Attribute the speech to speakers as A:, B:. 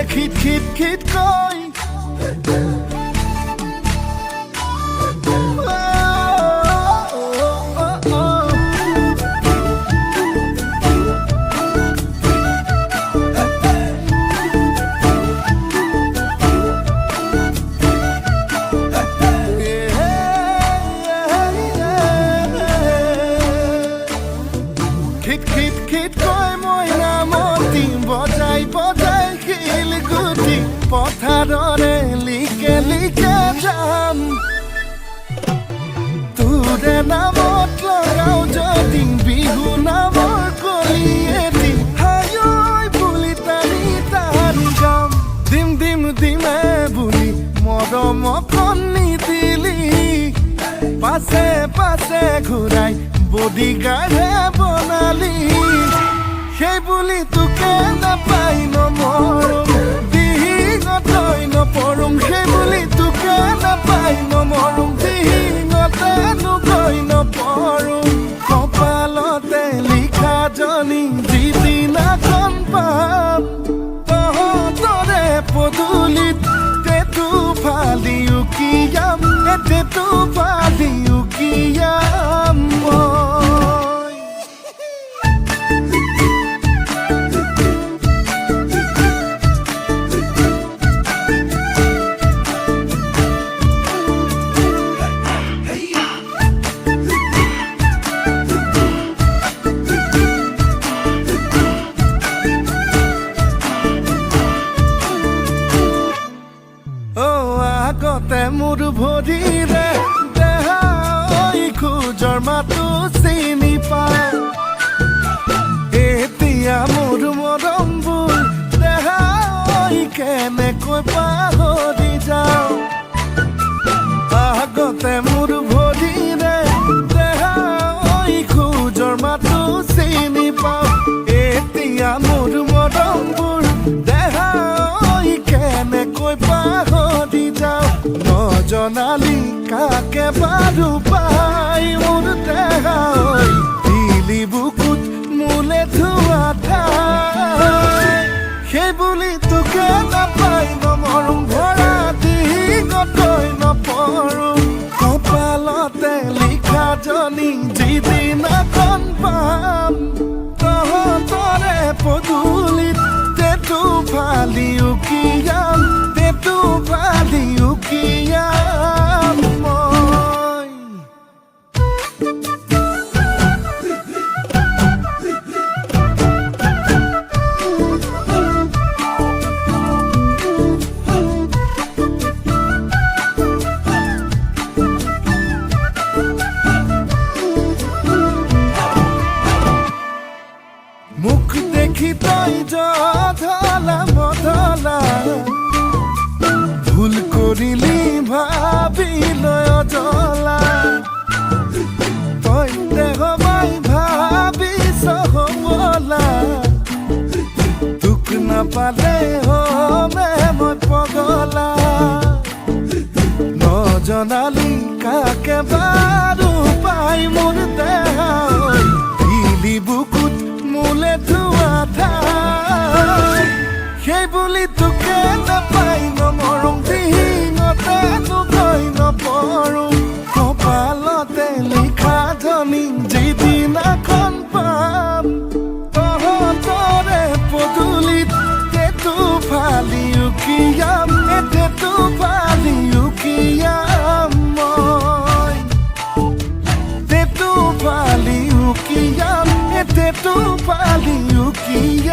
A: খিট খিট খিট কয় খিট খিট খিট কয় মইনামতি বজাই বজাই শিলগুটি পথাৰৰে লিকে লিকে যাম তোৰে নামত লগাও যদি বিহু নামৰ কলি এটি হায়ৈ বুলি টানি টানি যাম দিম দিম দিমে বুলি মৰম কণী দিলি পাছে পাছে ঘূৰাই বডিগাৰ্ডে বনালি সেই বুলি তোকে নাপাই নমৰম দিহিঙতৈ নপৰম সেই বুলি তোকে নাপাই নমৰম দিহিঙতেনো গৈ নপৰম কপালতে লিখা জনী যিদিনাখন পাম তহঁতৰে পদূলিত তেটো ফালি উকিয়াম তেটো ফালি উকিয়াম আগতে মোৰ ভৰিৰে দেহা খোজৰ মাতো চিনি পায় এতিয়া মোৰ মৰমবোৰ দেহা কেনেকৈ পাহৰি যাওঁ আগতে মোৰ ভৰিৰে দেহা খোজৰ মাতো চিনি পাওঁ এতিয়া মোৰ মৰমবোৰ দেহা কেনেকৈ পাহৰি যাওঁ নজনালি কাকে বাৰু পাই মোৰ দেহা দিলি বুকুত মোলে ধোৱা ঠাই সেই বুলি তোকে নাপাই নমৰম ভৰা দিগতৈ নপৰম কপালতে লিখা জনী যিদিনাখন পাম তহঁতৰে পদূলিত তেটো ফালি উকিয়াম তেটো ফালি উকিয়াম মই মুখ দেখি তই জধলা মধলা ভুল কৰিলি ভাবিলৈ অজলা তই দেহবাই ভাবিছ হবলা তোক নাপালে হমে মই পগলা নজনালি কাকে বাৰু পাই মোৰ দেহা দিলি বুকুত মোলে ধোৱা ঠাই সেই বুলি তোকে নাপাই নমৰম দিহিঙতেনো গৈ নপৰম কপালতে লিখা জনী যিদিনাখন পাম তহঁতৰে পদূলিত তেটো ফালি উকিয়াম তেটো ফালি উকিয়াম মই তেটো ফালি উকিয়াম তেটো ফালি উকিয়াম